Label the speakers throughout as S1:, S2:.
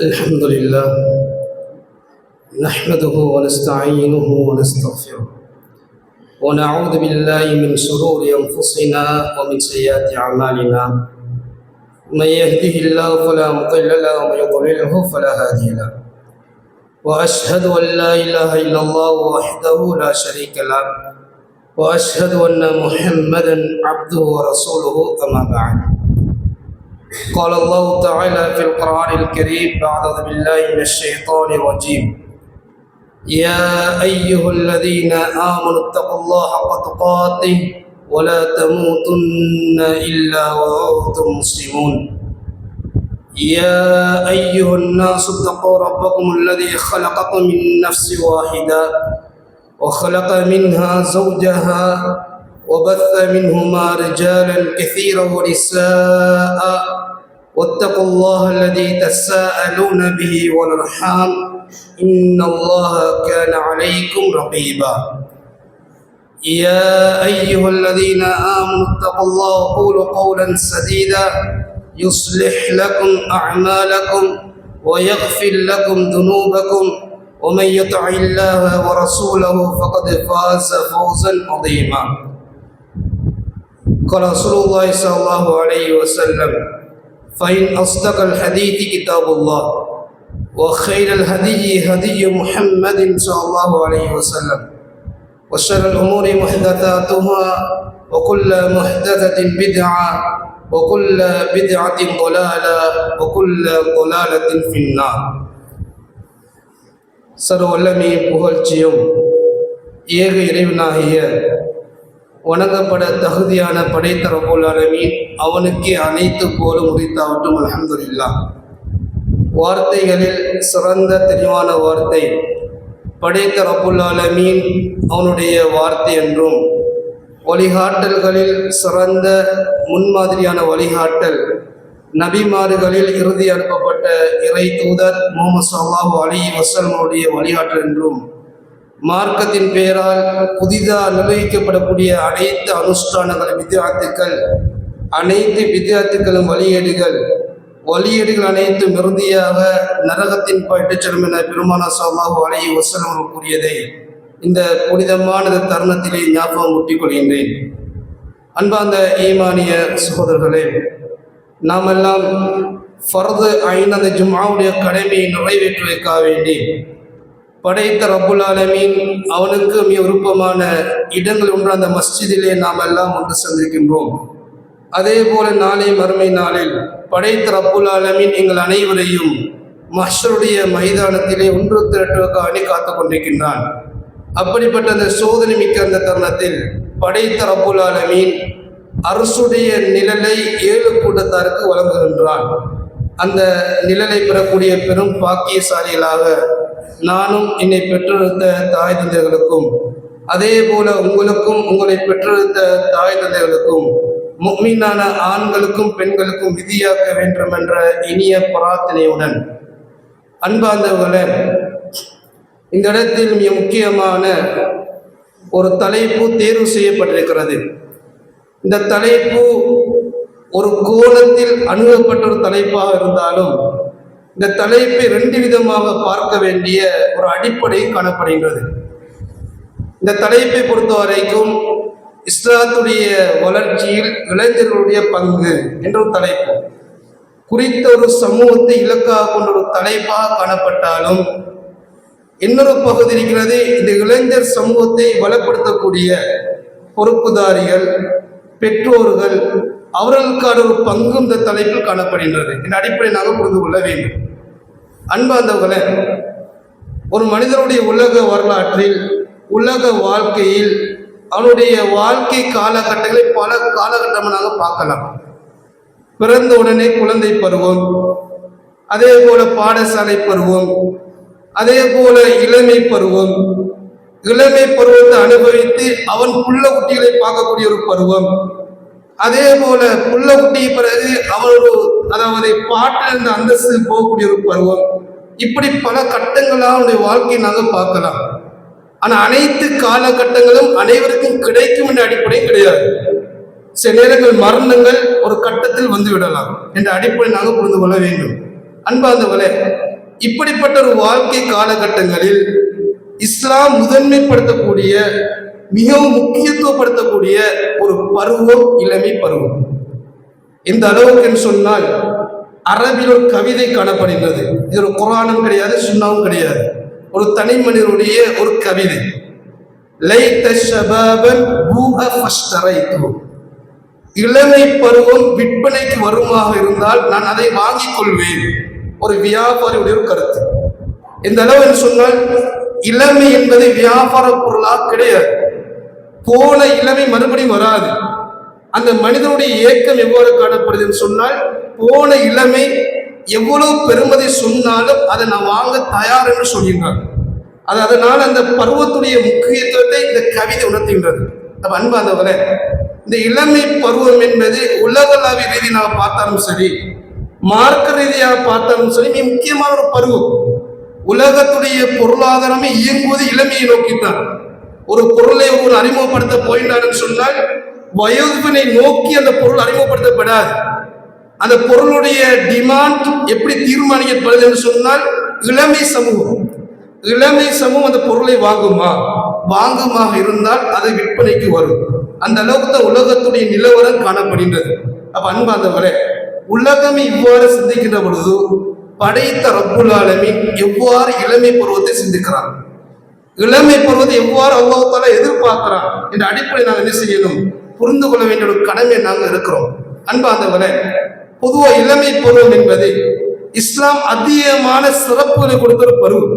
S1: الحمد لله نحمده ونستعينه ونستغفره ونعوذ بالله من شرور أنفسنا ومن سيئات أعمالنا من يهده الله فلا مضل له ومن يضلله فلا هادي له وأشهد أن لا إله إلا الله وحده لا شريك له وأشهد أن محمدا عبده ورسوله أما بعد قال الله تعالى في القرآن الكريم أعوذ بالله من الشيطان الرجيم يا أيها الذين آمنوا اتقوا الله حق تقاته ولا تموتن إلا وأنتم مسلمون يا أيها الناس اتقوا ربكم الذي خلقكم من نفس واحدة وخلق منها زوجها وبث منهما رجالا كثيرا ونساء واتقوا الله الذي تساءلون به والأرحام إن الله كان عليكم رقيبا يا أيها الذين آمنوا اتقوا الله وقولوا قولا سديدا يصلح لكم أعمالكم ويغفر لكم ذنوبكم ومن يطع الله ورسوله فقد فاز فوزا عظيما قال رسول الله صلى الله عليه وسلم فإن أصدق الحديث كتاب الله وخير الهدي هدي محمد صلى الله عليه وسلم وشر الأمور محدثاتها وكل محدثة بدعة وكل بدعة ضلالة وكل ضلالة في النار சர்வல்லமே புகழ்ச்சியும் ஏக இறைவனாகிய வணங்கப்பட தகுதியான படைத்த ரப்புல் ஆலமீன் அவனுக்கே அனைத்து போலும் உரித்தாவட்டும் அல்ஹம்துலில்லாஹ். வார்த்தைகளில் சிறந்த தெளிவான வார்த்தை படைத்த ரப்புல் ஆலமீன் அவனுடைய வார்த்தை என்றும், வழிகாட்டல்களில் சிறந்த முன்மாதிரியான வழிகாட்டல் நபிமார்களில் இறுதி அனுப்பப்பட்ட இறை தூதர் முஹம்மது ஸல்லல்லாஹு அலைஹி வஸல்லமுடைய வழிகாட்டல் என்றும், மார்க்கத்தின் பெயரால் புதிதாக நிர்வகிக்கப்படக்கூடிய அனைத்து அனுஷ்டானங்கள் வித்யாத்துக்கள், அனைத்து வித்யாத்துக்களும் வழியேடுகள் அனைத்தும் இறுதியாக நரகத்தின் பாய்ட்டுச் செல்லும் என பெருமானார் ஸல்லல்லாஹு அலைஹி வஸல்லம் கூறியதை இந்த புனிதமான தருணத்திலே ஞாபகம் ஊட்டிக் கொள்கின்றேன். அன்பார்ந்த ஈமானிய சகோதரர்களே, நாமெல்லாம் ஃபர்து ஐன் அந்த ஜும்ஆவுடைய கடமையை நிறைவேற்றுவதற்காக வேண்டி படைத்த ரப்புல் ஆலமீன் அவனுக்கு மிக விருப்பமான இடங்கள் ஒன்று அந்த மஸ்ஜிதிலே நாம் எல்லாம் ஒன்று சந்திக்கின்றோம். அதே போல நாளை மறுமை நாளில் படைத்த ரப்புல் ஆலமீன் எங்கள் அனைவரையும் மஹ்ஷருடைய மைதானத்திலே ஒன்று திரட்டுவதற்காக காத்து கொண்டிருக்கின்றான். அப்படிப்பட்ட அந்த சோதனை மிக்க அந்த தருணத்தில் படைத்த ரப்புல் ஆலமீன் அரசுடைய நிழலை 7 கூட்டத்தாருக்கு வழங்குகின்றான். அந்த நிழலை பெறக்கூடிய பெரும் பாக்கியசாலிகளாக நானும் என்னை பெற்றெடுத்த தாய் தந்தைகளுக்கும், அதே போல உங்களுக்கும் உங்களை பெற்றெடுத்த தாய் தந்தைகளுக்கும், முஃமினான ஆண்களுக்கும் பெண்களுக்கும் விதியாக்க வேண்டும் என்ற இனிய பிரார்த்தனையுடன், அன்பார்ந்தவர்களே, இந்த இடத்தில் மிக முக்கியமான ஒரு தலைப்பு தேர்வு செய்யப்பட்டிருக்கிறது. இந்த தலைப்பு ஒரு கோணத்தில் அணுகப்பட்ட ஒரு தலைப்பாக இருந்தாலும் இந்த தலைப்பை 2 விதமாக பார்க்க வேண்டிய ஒரு அடிப்படை காணப்படுகின்றது. இந்த தலைப்பை பொறுத்த வரைக்கும் இஸ்லாத்துடைய வளர்ச்சியில் இளைஞர்களுடைய பங்கு என்ற ஒரு தலைப்பு குறித்த ஒரு சமூகத்தை இலக்காக கொண்ட ஒரு தலைப்பாக காணப்பட்டாலும், இன்னொரு பகுதி இருக்கிறது, இந்த இளைஞர் சமூகத்தை வளப்படுத்தக்கூடிய பொறுப்புதாரிகள், பெற்றோர்கள், அவர்களுக்கான ஒரு பங்கும் இந்த தலைப்பில் காணப்படுகின்றது. இந்த அடிப்படை நாங்கள் புரிந்து கொள்ள வேண்டும். அன்பார்ந்தவர்களே, ஒரு மனிதனுடைய உலக வரலாற்றில், உலக வாழ்க்கையில் அவனுடைய வாழ்க்கை காலகட்டங்களை பல காலகட்டமாக நாங்கள் பார்க்கலாம். பிறந்த உடனே குழந்தை பருவம், அதே போல பாடசாலை பருவம், அதே போல இளமை பருவம், இளமை பருவத்தை அனுபவித்து அவன் புள்ள குட்டிகளை பார்க்கக்கூடிய ஒரு பருவம், அதே போல புள்ள குட்டி பிறகு அவன் அதாவது பாட்டிலிருந்து அந்தஸ்து போகக்கூடிய ஒரு பருவம். இப்படி பல கட்டங்களாக அவனுடைய வாழ்க்கையை நாங்கள் பார்க்கலாம். ஆனால் அனைத்து காலகட்டங்களும் அனைவருக்கும் கிடைக்கும் என்ற அடிப்படை கிடையாது. சில நேரங்கள் மரணங்கள் ஒரு கட்டத்தில் வந்து விடலாம் என்ற அடிப்படை நாங்கள் புரிந்து கொள்ள வேண்டும். அன்பார்ந்தவர்களே, இப்படிப்பட்ட ஒரு வாழ்க்கை காலகட்டங்களில் இஸ்லாம் முதன்மைப்படுத்தக்கூடிய மிகவும் முக்கியத்துவப்படுத்தக்கூடிய ஒரு பருவம் இளமை பருவம். இந்த அளவுக்கு என்று சொன்னால் அரபில் ஒரு கவிதை காணப்படுகிறது. இது ஒரு குர்ஆனும் கிடையாது, சுன்னாவும் கிடையாது, ஒரு தனி மனிதனுடைய ஒரு கவிதை. லைத ஷபாபன் பூஹ ஃபஷ்தரைது. இளமை பருவம் விற்பனைக்கு வருமாக இருந்தால் நான் அதை வாங்கிக் கொள்வேன். ஒரு வியாபாரியுடைய ஒரு கருத்து. இந்த அளவு என்று சொன்னால் இளமை என்பது வியாபார பொருளாக கிடையாது. போன இளமை மறுபடியும் வராது. அந்த மனிதனுடைய ஏக்கம் எவ்வாறு காணப்படுது என்று சொன்னால், போன இளமை எவ்வளவு பெருமதி சொன்னாலும் அதை நான் வாங்க தயார் என்று சொல்கின்றார். அதனால் அந்த பருவத்துடைய முக்கியத்துவத்தை இந்த கவிதை உணர்த்துகின்றது. அப்ப அன்பாந்தவர்களே, இந்த இளமை பருவம் என்பது உலகளாவிய ரீதி நாம் பார்த்தாலும் சரி, மார்க்க ரீதியாக பார்த்தாலும் சரி, மிக முக்கியமான ஒரு பருவம். உலகத்துடைய பொருளாதாரமே இயங்குவது இளமையை நோக்கித்தான். ஒரு பொருளை ஒரு அறிமுகப்படுத்த போயிட்டான்னு சொன்னால் வயோதிபனை நோக்கி அந்த பொருள் அறிமுகப்படுத்தப்படாது. அந்த பொருளுடைய டிமாண்ட் எப்படி தீர்மானிக்கப்படுது என்று சொன்னால் இளமை சமூகம் அந்த பொருளை வாங்குமாக இருந்தால் அது விற்பனைக்கு வரும். அந்த அளவுக்கு தான் உலகத்துடைய நிலவரம் காணப்படுகின்றது. அப்ப அன்பாந்தவரே, உலகமே இவ்வாறு சிந்திக்கின்ற பொழுது படைத்த ரப்புல் ஆலமீன் எவ்வாறு இளமை பருவத்தை சிந்திக்கிறான், இளமை பருவத்தை எவ்வாறு அல்லாஹ் தஆலா எதிர்பார்க்கிறான் என்ற அடிப்படை நாங்கள் என்ன செய்யணும், புரிந்து கொள்ள வேண்டிய ஒரு கடமை நாங்கள் இருக்கிறோம். அன்பாந்தவரே, பொதுவாக இளமை பருவம் என்பது இஸ்லாம் அதிகமான சிறப்புகளை கொடுத்த ஒரு பருவம்.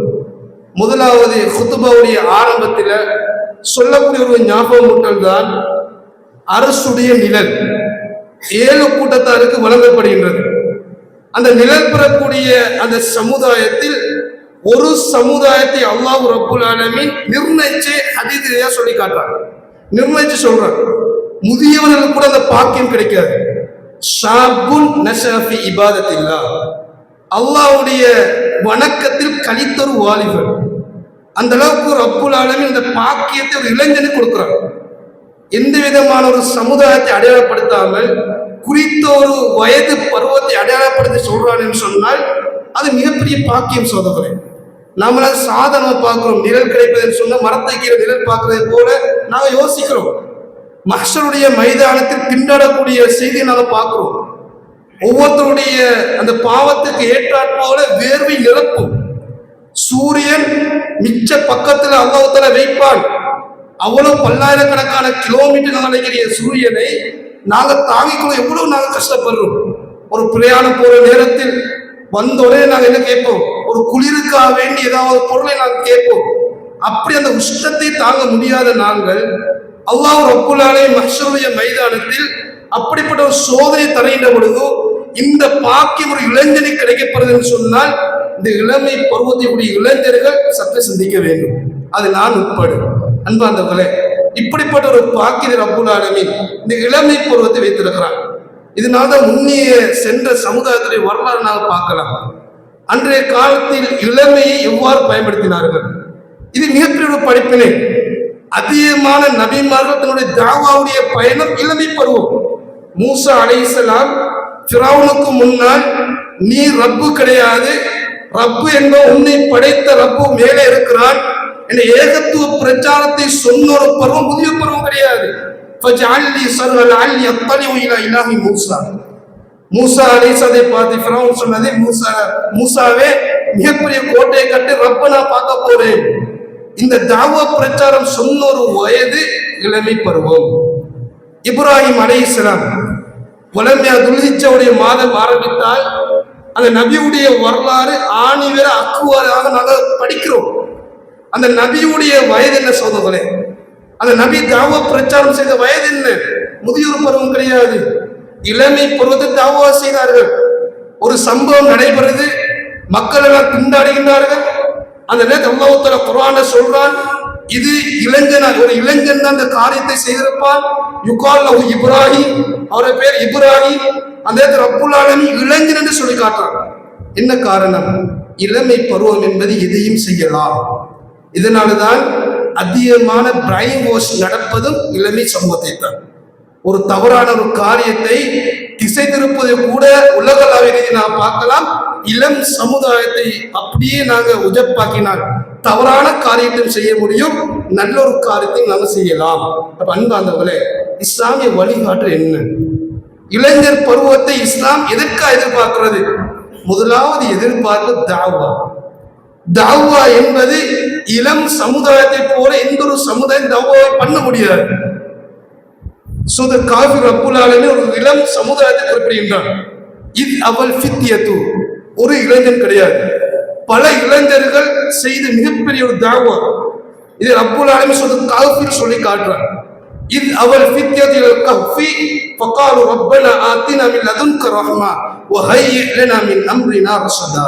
S1: முதலாவது குத்துபாவுடைய ஆரம்பத்தில் சொல்லக்கூடிய ஒரு ஞாபகமூட்டல் தான் அரசுடைய நிழல் 7 கூட்டத்தாருக்கு வழங்கப்படுகின்றது. அந்த நிழல் பெறக்கூடிய அந்த சமுதாயத்தில் ஒரு சமுதாயத்தை அல்லாஹ் ரப்புல் ஆலமீன் நிர்ணயிச்சு ஹதீஸிலே சொல்லி காட்டுறாங்க, நிர்ணயிச்சு சொல்றாங்க. முதியவர்களுக்கு கூட அந்த பாக்கியம் கிடைக்காது. ஷாபுன் நஷாஃபி இபாதத்தில்லாஹ், அல்லாஹ்வுடைய வணக்கத்தில் கலித்தொரு வாலிபர். அந்த அளவுக்கு ரப்புல் ஆலமீன் அந்த பாக்கியத்தை ஒரு இளைஞனுக்கு கொடுக்கிறார். எந்த விதமான ஒரு சமுதாயத்தை அடையாளப்படுத்தாமல் குறித்த ஒரு வயது பருவத்தை அடையாளப்படுத்தி சொல்றான் என்று சொன்னால் அது மிகப்பெரிய பாக்கியம் சோதனை. நாம சாதனமா பார்க்கிறோம், நிழல் கிடைப்பதுன்னு சொன்னா மரத்தை கீழே நிழல் பார்க்கறது போல நாங்க யோசிக்கிறோம். மஹ்ஷருடைய மைதானத்தில் திண்டாடக்கூடிய செய்தியை நாங்க பார்க்கிறோம். ஒவ்வொருத்தருடைய அந்த பாவத்துக்கு ஏற்றாற் போல வேர்வை நிரப்பும். சூரியன் மிச்ச பக்கத்துல அல்லாஹ் தஆலா வைப்பான். அவ்வளவு பல்லாயிரக்கணக்கான கிலோமீட்டர் அலைகிற சூரியனை நாங்க தாங்கிக்கொள்ள எவ்வளவு நாங்க கஷ்டப்படுறோம். ஒரு பிரயாணம் போற நேரத்தில் வந்தோடனே நாங்க என்ன கேட்போம், ஒரு குளிருக்காக வேண்டி ஏதாவது பொருளை நாங்கள் கேட்போம். அப்படி அந்த உஷ்ணத்தை தாங்க முடியாத நாங்கள் அல்லாஹ் ரப்புல் ஆலமீன் மஹ்ஷருடைய மைதானத்தில் அப்படிப்பட்ட ஒரு சோதனை தருகின்ற பொழுது இந்த பாக்கியம் ஒரு இளைஞனுக்கு கிடைக்கப்படுதுன்னு சொன்னால் இந்த இளமை பருவத்தையுடைய இளைஞர்கள் சற்று சிந்திக்க வேண்டும். அது நான் உட்படும். அன்பார்ந்தவர்களே, இப்படிப்பட்ட ஒரு பாக்கியத்தை ரப்புல் ஆலமீன் இந்த இளமை பருவத்தை வைத்திருக்கிறான். இதனால்தான் முன்னிய சென்ற சமுதாயத்துடைய வரலாறு நாங்கள் பார்க்கலாம். அன்றைய காலத்தில் இளமையை எவ்வாறு பயன்படுத்தினார்கள், இது மிகப்பெரிய ஒரு படிப்பினை. அதிகமான நபிமார்கள் தன்னுடைய தாவாவுடைய பயணம் இளமை பருவம். மூசா அலைஹிஸ்ஸலாம் ஃபிரௌனுக்கு முன்னால் நீ ரப்பு கிடையாது, ரப்பு என்ப உன்னை படைத்த ரப்பு மேலே இருக்கிறான் என்ற ஏகத்துவ பிரச்சாரத்தை சொன்ன ஒரு பருவம் புதிய பருவம் கிடையாது. மூசா அலைஹிஸ்ஸலாத்தை பார்த்து ஃபிரௌன் சொன்னது, மூசாவே மிகப்பெரிய கோட்டையை கட்டி ரப்ப நான் பார்க்க போறேன். இந்த தாவா பிரச்சாரம் சொன்ன ஒரு வயது இளமை பருவம். இப்ராஹிம் அலைஹிஸ்ஸலாம் வளமையா துல்ஹிஜ்ஜாவுடைய மாதம் ஆரம்பித்தால் அந்த நபியுடைய வரலாறு ஆணிவேர அக்குவாராக நாங்கள் படிக்கிறோம். அந்த நபியுடைய வயது என்ன சோதர்களே, அந்த நபி தாவா பிரச்சாரம் செய்த வயது என்ன, முதியோர் பருவம் கிடையாது, இளமை பருவத்தை தாவா செய்தார்கள். ஒரு சம்பவம் நடைபெறுது, மக்கள் எல்லாம் திண்டாடுகின்றார்கள். அந்த நேரத்தில் அல்லாஹ் தஆலா குர்ஆன்ல சொல்றான், இது இளைஞன், ஒரு இளைஞன் தான் இந்த காரியத்தை செய்திருப்பான். யுகால் லஹு இப்ராஹிம், அவருடைய பேர் இப்ராஹிம். அந்த நேரத்தில் ரப்புல் ஆலமீன் இளைஞன் என்று சொல்லி காட்டுறான். என்ன காரணம், இளமை பருவம் என்பது எதையும் செய்யலாம். இதனால்தான் அதிகமான பிரைன் வாஷ் நடப்பதும் இளமை சமூகத்தை தான். ஒரு தவறான ஒரு காரியத்தை திசை திருப்பதை கூட உலகளாவிய ரீதியில் நாம் பார்க்கலாம். இளம் சமுதாயத்தை அப்படியே நாங்க உஜப்பாக்கினால் தவறான காரியத்தையும் செய்ய முடியும், நல்ல ஒரு காரியத்தையும் நாங்க செய்யலாம். அப்ப அன்பார்ந்தவர்களே, இஸ்லாமிய வழிகாட்டல் என்ன? இளைஞர் பருவத்தை இஸ்லாம் எதற்காக எதிர்பார்க்கிறது? முதலாவது எதிர்பார்ப்பு தாவா. தாவா என்பது இளம் சமுதாயத்தை போல எந்த ஒரு சமுதாயம் தாவாவை பண்ண முடியாது. காஃபிர் ரப்புல் ஆலமீன் ஒரு இளம் சமுதாயத்தை குறிப்பிடுகின்றான். இது அவள் ஃபித்யத்து, ஒரு இளைஞன் கிடையாது, பல இளைஞர்கள் செய்த மிகப்பெரிய ஒரு தாவா. இது ரப்புல் ஆலமீன் காஃபிர் சொல்லி காட்டுறான். இது அவள் ஃபித்யத்தில் கஃபி ஃபகாலு ரப்பனா ஆத்தினா மின் லதுன்க ரஹ்மா வ ஹய்யி லனா மின் அம்ரினா ரஷதா.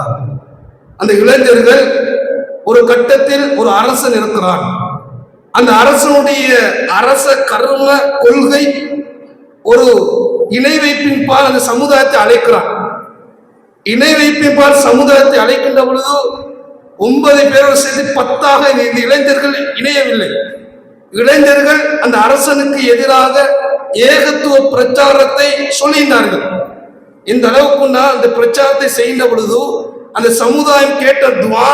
S1: அந்த இளைஞர்கள் ஒரு கட்டத்தில் ஒரு அரசன் இருக்கிறான். அந்த அரசனுடைய அரச கர்ம கொள்கை ஒரு இணை வைப்பின் பால் அந்த சமுதாயத்தை அழைக்கிறான். இணை வைப்பின் பால் சமுதாயத்தை அழைக்கின்ற பொழுது 9 பேரோடு சேர்ந்து 10ஆக இந்த இளைஞர்கள் இணையவில்லை. இளைஞர்கள் அந்த அரசனுக்கு எதிராக ஏகத்துவ பிரச்சாரத்தை சொல்லினார்கள். இந்த அளவுக்கு அந்த பிரச்சாரத்தை செய்கின்ற பொழுது அந்த சமுதாயம் கேட்ட துவா,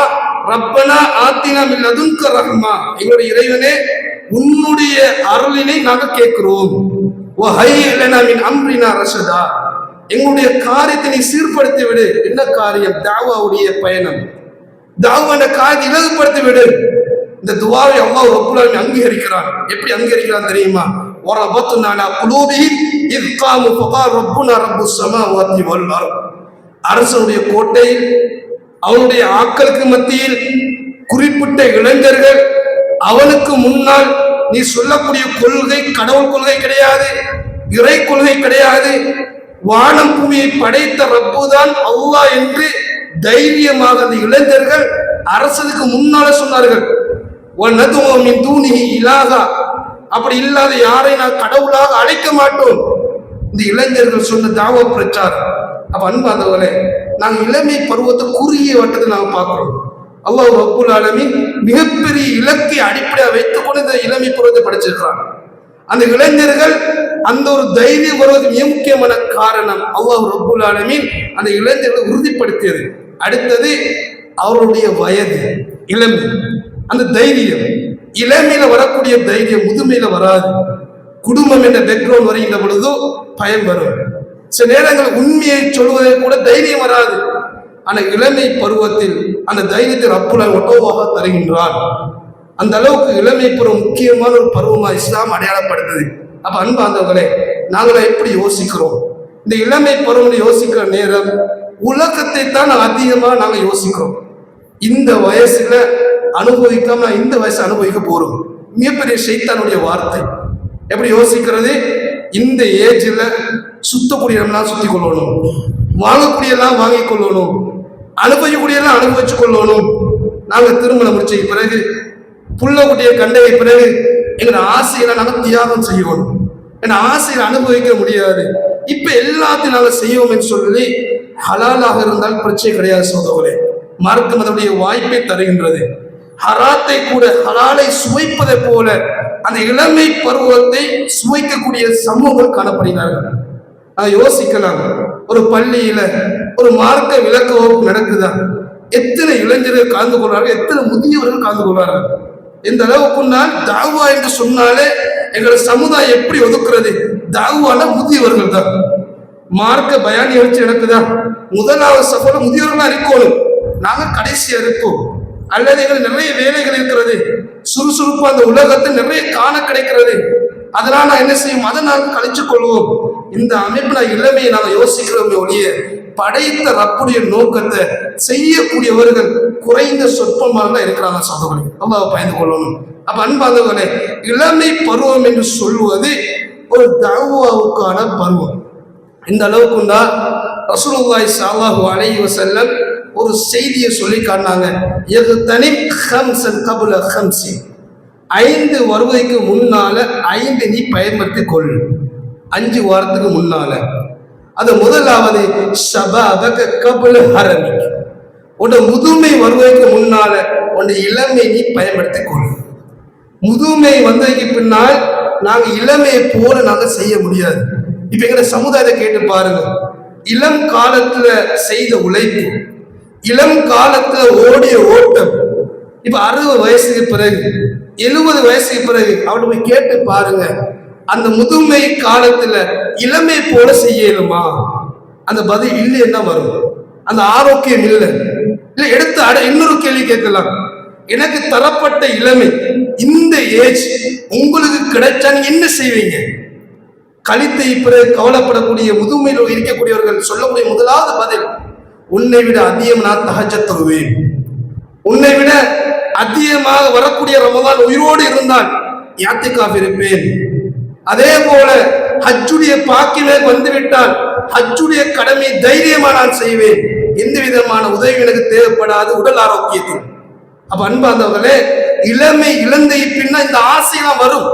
S1: ரப்பனா ஆத்தினா மின் லதுன்க ரஹ்மா, எங்களுடைய இறைவனே உன்னுடைய அருளினை நாங்கள் கேட்கிறோம், வ ஹய்யி லனா மின் அம்ரினா ரஷதா, எங்களுடைய காரியத்தை நீ சீர்படுத்தி விடு. என்ன காரியம்? தாவாவுடைய பயணம். தாவான காரியத்தை இலகுபடுத்தி விடு. இந்த துவாவை அல்லாஹ் ரப்புல் ஆலமீன் அங்கீகரிக்கிறான். எப்படி அங்கீகரிக்கிறான் தெரியுமா? வரபத்னா அலா குலூபிஹிம் இஸ் காமு ஃபகால் ரப்புனா ரப்புஸ் ஸமாவாத்தி வல் அர்த். அரசனுடைய கோட்டையில் அவனுடைய ஆட்களுக்கு மத்தியில் குறிப்பிட்ட இளைஞர்கள் அவனுக்கு முன்னால் நீ சொல்லக்கூடிய கொள்கை கடவுள் கொள்கை கிடையாது, இறை கொள்கை கிடையாது, வானம் பூமியை படைத்த ரப்புதான் அல்லாஹ் என்று தைரியமாக அந்த இளைஞர்கள் அரசனுக்கு முன்னால சொன்னார்கள். அப்படி இல்லாத யாரை நான் கடவுளாக அழைக்க மாட்டோம். இந்த இளைஞர்கள் சொன்ன தாவா பிரச்சாரம். அப்ப அன்பார்ந்தவர்களே, நாங்கள் இளமை பருவத்தை குறுகிய வட்டத்தை நாங்கள் பார்க்கிறோம். அல்லாஹ் ரப்புல் ஆலமீன் மிகப்பெரிய இலக்கை அடிப்படையாக வைத்துக் கொண்டு இந்த இளமை பருவத்தை படிச்சிருக்கிறான். அந்த இளைஞர்கள் அந்த ஒரு தைரியம் வருவதற்கு மிக முக்கியமான காரணம் அல்லாஹ் ரப்புல் ஆலமீன் அந்த இளைஞர்களை உறுதிப்படுத்தியது. அடுத்தது அவருடைய வயது, இளமை, அந்த தைரியம். இளமையில வரக்கூடிய தைரியம் முதுமையில வராது. குடும்பம் என்ற பேக்ரவுண்ட் வருகின்ற பொழுது பயம் வரும். சில நேரங்கள் உண்மையை சொல்வதை கூட தைரியம் வராது. ஆனால் இளமை பருவத்தில் அந்த தைரியத்தை ரப்புல் ஒட்டோவாக தருகின்றான். அந்த அளவுக்கு இளமை பருவம் முக்கியமான ஒரு பருவமா இஸ்லாம் அடையாளப்படுத்துது. அப்ப அன்பார்ந்தவர்களே, நாங்கள எப்படி யோசிக்கிறோம்? இந்த இளமை பருவம் யோசிக்கிற நேரம் உலகத்தை தான் அதிகமாக நாங்கள் யோசிக்கிறோம். இந்த வயசுல அனுபவிக்காம இந்த வயசு அனுபவிக்க போறோம். மிகப்பெரிய ஷைத்தானுடைய வார்த்தை. எப்படி யோசிக்கிறது? இந்த ஏஜ்ல சுத்தக்கூடியெல்லாம் சுத்தி கொள்ளணும், வாங்கக்கூடியெல்லாம் வாங்கி கொள்ளணும், அனுபவிக்கூடியெல்லாம் அனுபவிச்சு கொள்ளணும். நாங்கள் திருமணம் முடிச்ச பிறகு புள்ள குட்டியை கண்டை பிறகு எங்களோட ஆசைகளை நாங்கள் தியாகம் செய்யணும். ஏன்னா ஆசையை அனுபவிக்க முடியாது. இப்ப எல்லாத்தையும் நாங்கள் செய்வோம் என்று சொல்லி ஹலாலாக இருந்தால் பிரச்சனை கிடையாது சோதர்களே. மார்க்கம் அதனுடைய வாய்ப்பை தருகின்றது. ஹராத்தை கூட ஹலாலை சுவைப்பதை போல அந்த இளமை பருவத்தை சுவைக்கக்கூடிய சமூகம் காணப்படுகிறார்கள். யோசிக்கலாம், ஒரு பள்ளியில ஒரு மார்க்க விளக்க வகுப்பு நடக்குதா? எத்தனை இளைஞர்கள் கலந்து கொள்வார்கள், எத்தனை முதியவர்கள் கலந்து கொள்வார்கள்? இந்த அளவுக்குனால் தாவா என்று சொன்னாலே எங்களை சமுதாயம் எப்படி ஒதுக்குறது? தாவான முதியவர்கள் தான். மார்க்க பயானி வச்சு நடக்குதா? முதலாவது சபையில முதியவர்களா இருக்கணும், நாங்க கடைசியா இருப்போம். அல்லது எங்களுக்கு நிறைய வேலைகள் இருக்கிறது, சுறுசுறுப்பு அந்த உலகத்தை நிறைய காண கிடைக்கிறது, அதனால நான் என்ன செய்யும், அதை நாங்கள் கழிச்சு கொள்வோம். இந்த அமைப்புல இளமையை நாங்கள் யோசிக்கிறோமே ஒழிய படைத்த ரப்புடைய நோக்கத்தை செய்யக்கூடியவர்கள் குறைந்த சொற்பமாக இருக்கிறாங்க சகோதரர்களே. அல்லாஹ்வை பயந்து கொள்ளணும். அப்ப அன்பார்ந்தவர்களே, இளமை பருவம் என்று சொல்வது ஒரு தஅவாவுக்கான பருவம். இந்த அளவுக்குண்டா ரசூலுல்லாஹி ஸல்லல்லாஹு அலைஹி வஸல்லம் ஒரு செய்தியை சொல்லி காட்டினாங்க. யக்தனிம் ஹம்ஸன் கப்ல ஹம்ஸின், 5 வருவதற்கு முன்னால 5 நீ பயன்படுத்தி கொள். 5 வாரத்துக்கு முன்னால. அது முதலாவது ஷபாபக கப்ல ஹரமிக், உட முதுமை வருவதற்கு முன்னால உன்னை இளமை நீ பயன்படுத்தி கொள். முதுமை வந்ததுக்கு பின்னால் நாங்க இளமையை போல நாங்க செய்ய முடியாது. இப்ப எங்க சமுதாயத்தை கேட்டு பாருங்க, இளம் காலத்துல செய்த உழைப்பு, இளம் காலத்துல ஓடிய ஓட்டம். இப்ப 60 வயசுக்கு பிறகு 70 வயசுக்கு பிறகு அவனை போய் கேட்டு பாருங்க, அந்த முதுமை காலத்துல இளமை போல செய்யலுமா? அந்த பதில் இல்லைன்னா வரும். அந்த ஆரோக்கியம் இல்லை. இல்ல எடுத்து இன்னொரு கேள்வி கேட்கலாம். எனக்கு தரப்பட்ட இளமை இந்த ஏஜ் உங்களுக்கு கிடைச்சா நீங்க என்ன செய்வீங்க? கழித்தை பிறகு கவலைப்படக்கூடிய முதுமையில் இருக்கக்கூடியவர்கள் சொல்லக்கூடிய முதலாவது பதில், உன்னை விட அதிகம் நான் தஹஜ்ஜத் தொழுவேன், உன்னை விட அதிகமாக வரக்கூடிய ரமதான் உயிரோடு இருந்தால் இஅ்திகாஃப் இருப்பேன், அதே போல ஹஜ்ஜுடைய பாக்கியமே வந்துவிட்டால் ஹஜ்ஜுடைய கடமை தைரியமா நான் செய்வேன், எந்த விதமான உதவி எனக்கு தேவைப்படாது உடல் ஆரோக்கியத்தில். அப்ப அன்பார்ந்தவர்களே, இளமை இழந்த பின்னா இந்த ஆசையெல்லாம் வரும்.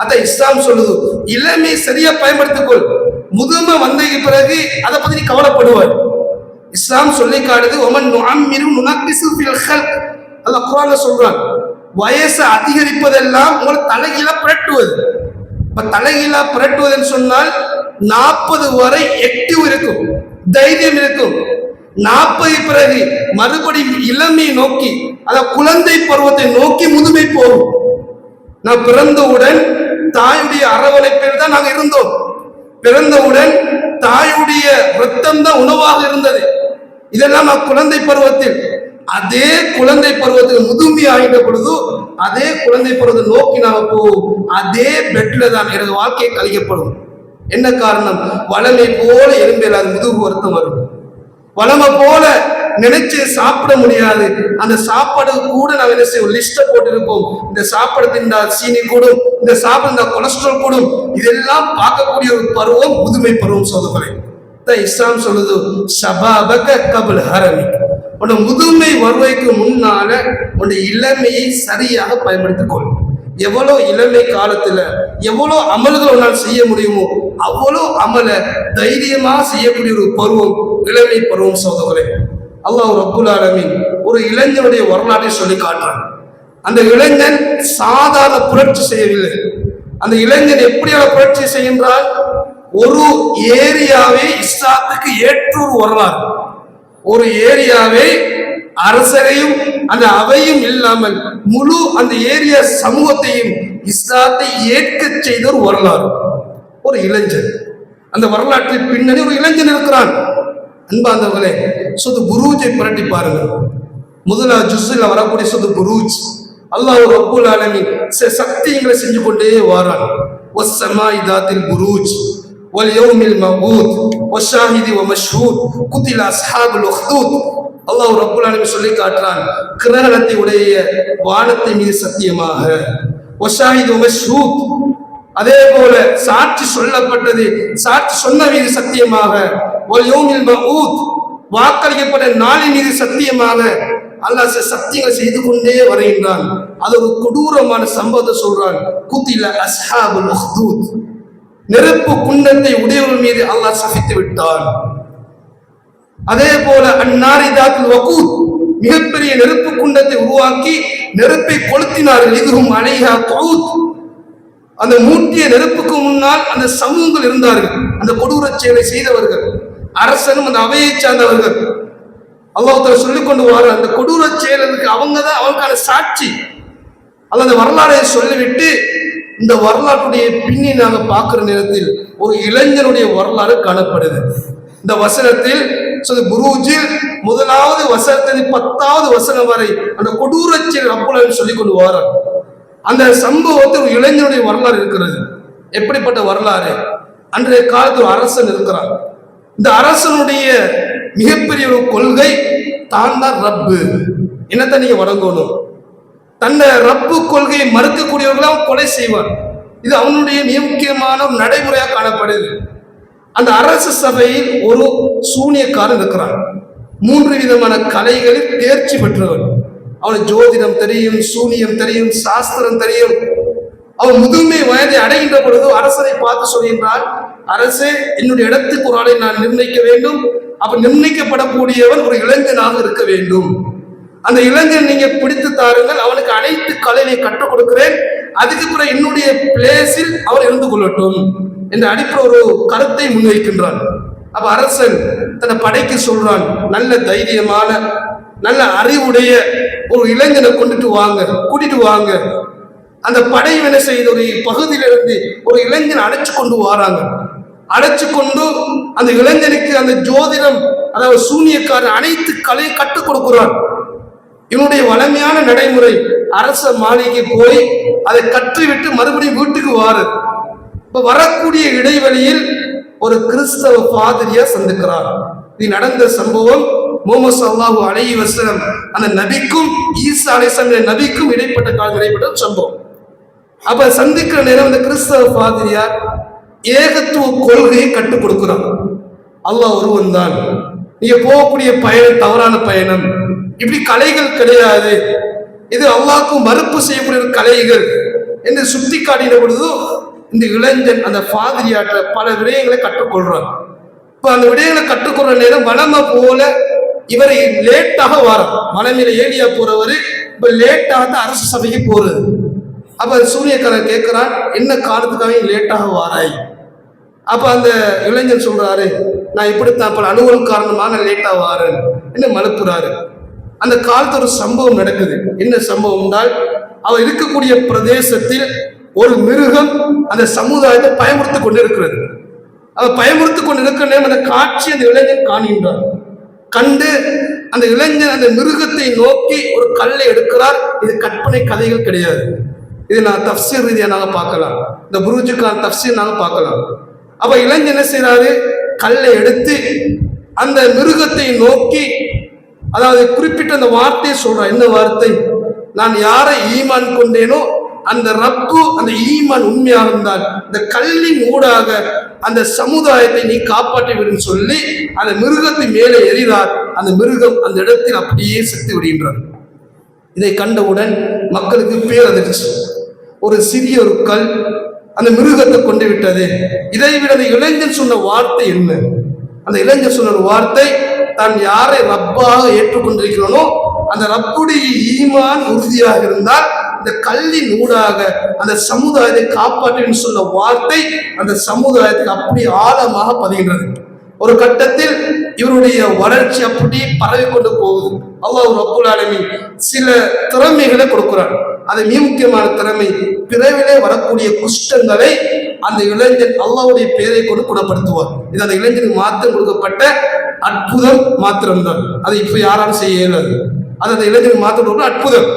S1: அதை இஸ்லாம் சொல்லுது, இளமை சரியா பயன்படுத்திக்கொள், முதுமை வந்ததுக்கு பிறகு அதை பத்தி நீ கவலைப்படுவார். இஸ்லாம் சொல்லி காட்டுது, ஒமன் நுஅம்மிரு நுனக்கிசு ஃபில் ஹல்க். அல்லாஹ் குர்ஆன்ல சொல்றான், வயசை அதிகரிப்பதெல்லாம் உங்களை தலைகீழா புரட்டுவது. இப்ப தலைகீழா புரட்டுவதுன்னு சொன்னால் 40 வரை ஆக்டிவ் இருக்கும், தைரியம் இருக்கும். 40 பிறகு மறுபடியும் இளமையை நோக்கி, அத குழந்தை பருவத்தை நோக்கி முதுமை போகும். நான் பிறந்தவுடன் தாயுடைய அரவணைப்பில் தான் நாங்கள் இருந்தோம். பிறந்தவுடன் தாயுடைய ரத்தம் தான் உணவாக இருந்தது. இதெல்லாம் நான் குழந்தை பருவத்தில், அதே குழந்தை பருவத்தில் முதுமை ஆகின்ற பொழுது அதே குழந்தை பருவத்தை நோக்கி நாங்கள் போவோம். அதே பெட்ல தான் எனது வாழ்க்கை கழிக்கப்படும். என்ன காரணம்? வளமை போல எலும்பில் அது முதுகு வருத்தம் வரும். வளமை போல நினைச்சு சாப்பிட முடியாது. அந்த சாப்பாடு கூட நான் என்ன செய்வோம், லிஸ்ட போட்டிருப்போம். இந்த சாப்பாடு தின்றா சீனி கூடும், இந்த சாப்பாடு கொலஸ்ட்ரால் கூடும். இதெல்லாம் பார்க்கக்கூடிய ஒரு பருவம் முதுமை பருவம். சோதனை இஸ்லாம் சொல்லுது, ஷபாபக கபுல் ஹரமி, உன்னை முதுமை வருவைக்கு முன்னால உன்னை இளமையை சரியாக பயன்படுத்திக்கொள். எவ்வளோ இளமை காலத்துல எவ்வளோ அமல்கள் உன்னால் செய்ய முடியுமோ அவ்வளோ அமல தைரியமா செய்யக்கூடிய ஒரு பருவம் இளமை பருவம். சோதனை அல்லாஹ் ரப்புல் ஆலமீன் ஒரு இளைஞனுடைய வரலாற்றை சொல்லி காட்டுறான். அந்த இளைஞன் சாதாரண புரட்சி செய்யவில்லை. அந்த இளைஞன் எப்படியான புரட்சி செய்கின்றான்? ஒரு ஏரியாவை இஸ்லாத்துக்கு ஏற்ற ஒரு வரலாறு. ஒரு ஏரியாவை அரசரையும் அந்த அவையும் இல்லாமல் முழு அந்த ஏரியா சமூகத்தையும் இஸ்லாத்தை ஏற்க செய்த ஒரு வரலாறு. ஒரு இளைஞன், அந்த வரலாற்றில் பின்னணி ஒரு இளைஞன் இருக்கிறான். அன்பாந்தவர்களே, சுது புரூஜை புரட்டி பாருங்க. முதலா ஜுஸ்ல வரக்கூடிய சுது புரூஜ், அல்லாஹ் ரப்புல் ஆலமீன் சக்திகளை செஞ்சு கொண்டே வாரான். வஸ்ஸமாஇ தாத்தில் புரூஜ் வல் யௌமில் மவ்ஊத் வஷாஹிதி வமஷ்ஹூத் குதில அஸ்ஹாபுல் உக்தூத். அல்லாஹ் ரப்புல் ஆலமீன் சொல்லி காட்டுறான், கிரகணத்தை உடைய வானத்தை மீது சத்தியமாக, வஷாஹிதி வமஷ்ஹூத், அதே போல சாட்சி சொல்லப்பட்டது, சாட்சி சொன்ன மீது சத்தியமாக, வல் யௌமில் மவ்ஊத், வாக்களிக்கப்பட்ட நாளின் மீது சத்தியமாக. அல்லாஹ் சத்தியங்களை செய்து கொண்டே வருகின்றான். அது ஒரு கொடூரமான சம்பவத்தை சொல்றான். குதில அஸ்ஹாபுல் உக்தூத், நெருப்பு குண்டத்தை உடையவர்கள் மீது அல்லாஹ் சபித்து விட்டான். அதே போல அந்நாரிதாத்துல் வகூத், மிகப்பெரிய நெருப்பு குண்டத்தை உருவாக்கி நெருப்பை கொளுத்தினார்கள். இதுவும் அலைஹா கௌத், அந்த மூட்டிய நெருப்புக்கு முன்னால் அந்த சமூகங்கள் இருந்தார்கள், அந்த கொடூர செயலை செய்தவர்கள், அரசனும் அந்த அவையை சார்ந்தவர்கள். அல்லாஹ் தஆலா சொல்லிக் கொண்டு வர அந்த கொடூர செயலுக்கு அவங்க தான் அவங்களுக்கான சாட்சி. அல்ல அந்த வரலாறை சொல்லிவிட்டு இந்த வரலாற்றுடைய பின்னி நாங்கள் பார்க்கிற நேரத்தில் ஒரு இளைஞனுடைய வரலாறு காணப்படுது. இந்த வசனத்தில் புரூஜில் முதலாவது வசனத்தில் 10வது வசனம் வரை அந்த கொடூர செயல் ரப்புல் ஆலமீன் சொல்லிக் கொண்டு வரார். அந்த சம்பவத்தில் ஒரு இளைஞனுடைய வரலாறு இருக்கிறது. எப்படிப்பட்ட வரலாறு? அன்றைய காலத்தில் ஒரு அரசன் இருக்கிறான். இந்த அரசனுடைய மிகப்பெரிய ஒரு கொள்கை, தான் தான் ரப்பு, என்னத்தை நீங்க வணங்கணும். தன்னை ரப்பு கொள்கையை மறுக்கக்கூடியவர்களாம் கொலை செய்வான். இது அவனுடைய மிக முக்கியமான ஒரு நடைமுறையாக காணப்படுது. அந்த அரசு சபையில் ஒரு சூனியக்காரன் இருக்கிறான். 3 விதமான கலைகளில் தேர்ச்சி பெற்றவன். அவனுக்கு ஜோதிடம் தெரியும், சூனியம் தெரியும், சாஸ்திரம் தெரியும். அவன் முதுமை வயதை அடைகின்ற பொழுது அரசரை பார்த்து சொல்கின்றான், அரசே, என்னுடைய இடத்துக்கு ஒரு ஆளை நான் நிர்ணயிக்க வேண்டும். அப்ப நிர்ணயிக்கப்படக்கூடியவன் ஒரு இளைஞனாக இருக்க வேண்டும். அந்த இளைஞன் நீங்க பிடித்து தாருங்கள், அவனுக்கு அனைத்து கலையை கற்றுக் கொடுக்கிறேன். அதுக்கு பிறகு என்னுடைய பிளேஸில் அவர் இருந்து கொள்ளட்டும் என்ற அடிப்படை ஒரு கருத்தை முன்வைக்கின்றான். அப்ப அரசன் தன்னை படைக்கு சொல்றான், நல்ல தைரியமான நல்ல அறிவுடைய ஒரு இளைஞனை கூட்டிட்டு வாங்க. அந்த படை என்ன செய்த ஒரு பகுதியிலிருந்து ஒரு இளைஞனை அழைச்சு கொண்டு வராங்க. அழைச்சு கொண்டு அந்த இளைஞனுக்கு அந்த ஜோதிடம், அதாவது சூனியக்காரன் அனைத்து கலையை கற்றுக் கொடுக்கிறான். இவனுடைய வளமையான நடைமுறை அரச மாளிகைக்கு போய் அதை கற்றுவிட்டு மறுபடியும் வீட்டுக்கு வாரு. இப்ப வரக்கூடிய இடைவெளியில் ஒரு கிறிஸ்தவ பாதிரியா சந்திக்கிறார். இது நடந்த சம்பவம். முஹம்மது ஸல்லல்லாஹு அலைஹி வஸல்லம் அந்த நபிக்கும் ஈசா அலைஹிஸ்ஸலாம் நபிக்கும் இடைப்பட்ட சம்பவம். அப்ப சந்திக்கிற நேரம் இந்த கிறிஸ்தவ பாதிரியார் ஏகத்துவ கொள்கையை கற்றுக் கொடுக்கிறார். அல்லாஹ் ஒருவன் தான், நீங்க போகக்கூடிய பயணம் தவறான பயணம், இப்படி கலைகள் கிடையாது, இது அல்லாஹ்க்கு மறுப்பு செய்யக்கூடிய கலைகள் என்று சுட்டி காட்டின பொழுது இந்த இளைஞன் அந்த பாதிரியாற்ற பல விடயங்களை கற்றுக்கொள்றார். இப்ப அந்த விடயங்களை கற்றுக்கொள்ற நேரம் வளமை போல இவரை லேட்டாக வாரம், மலைமையில ஏலியா போறவரு இப்ப லேட்டாக தான் அரசு சபைக்கு போறது. அப்ப சூரியக்காரன் கேட்கிறான், என்ன காரணத்துக்காக லேட்டாக வாராய்? அப்ப அந்த இளைஞன் சொல்றாரு, நான் இப்படித்தான் பல அலுவல் காரணமாக நான் லேட்டாக வாரேன் என்ன மறுப்புறாரு. அந்த காலத்து ஒரு சம்பவம் நடக்குது. என்ன சம்பவம் என்றால், அவர் இருக்கக்கூடிய பிரதேசத்தில் ஒரு மிருகம் அந்த சமுதாயத்தை பயமுறுத்தி கொண்டிருக்கிறது. அவர் பயமுறுத்தி கொண்டிருக்கிற நேரம் அந்த காட்சி அந்த இளைஞன் காண்கின்றார். கண்டு அந்த இளைஞன் அந்த மிருகத்தை நோக்கி ஒரு கல்லை எடுக்கிறார். இது கற்பனை கதைகள் கிடையாது, இது நான் தஃப்சீர் ரீதியா நாங்க பார்க்கலாம், இந்த புரூஜுக்கான தஃப்சீர் நாங்க பார்க்கலாம். அப்ப இளைஞன் என்ன செய்யறாரு, கல்லை எடுத்து அந்த மிருகத்தை நோக்கி, அதாவது குறிப்பிட்ட அந்த வார்த்தையை சொல்றான். என்ன வார்த்தை? நான் யாரை ஈமான் கொண்டேனோ அந்த ரப்பு, அந்த ஈமான் உண்மையாக இருந்தால் இந்த கல்லின் ஊடாக அந்த சமுதாயத்தை நீ காப்பாற்றி விடும் சொல்லி அந்த மிருகத்தை மேலே எறிகிறார். அந்த மிருகம் அந்த இடத்தில் அப்படியே செத்து விடுகின்றார். இதை கண்டவுடன் மக்களுக்கு பேரதிர்ச்சி. ஒரு சிறிய ஒரு கல் அந்த மிருகத்தை கொண்டு விட்டது. இதை விட அந்த இளைஞன் சொன்ன வார்த்தை என்ன? அந்த இளைஞன் சொன்ன வார்த்தை, தான் யாரை ரப்பாக ஏற்றுக்கொண்டிருக்கிறோனோ அந்த ரப்புடைய ஈமான் உறுதியாக இருந்தால் இந்த கல்லின் ஊடாக அந்த சமுதாயத்தை காப்பாற்றுன்னு சொன்ன வார்த்தை அந்த சமுதாயத்துக்கு அப்படி ஆழமாக பதிகின்றது. ஒரு கட்டத்தில் இவருடைய வளர்ச்சி அப்படி பரவி கொண்டு போகுது. அல்லாஹ் ரப்புல் ஆலமீன் சில திறமைகளை கொடுக்கிறார். அது மிக முக்கியமான திறமை, பிறவிலே வரக்கூடிய குஷ்டங்களை அந்த இளைஞன் அல்லாஹ்வுடைய பெயரை கொண்டு குணப்படுத்துவார். இது அந்த இளைஞனுக்கு மாத்திரம் கொடுக்கப்பட்ட அற்புதம் மாத்திரம்தான். அது இப்ப யாராலும் செய்ய இயலாது. அது அந்த இளைஞனுக்கு மாத்திரம் அற்புதம்.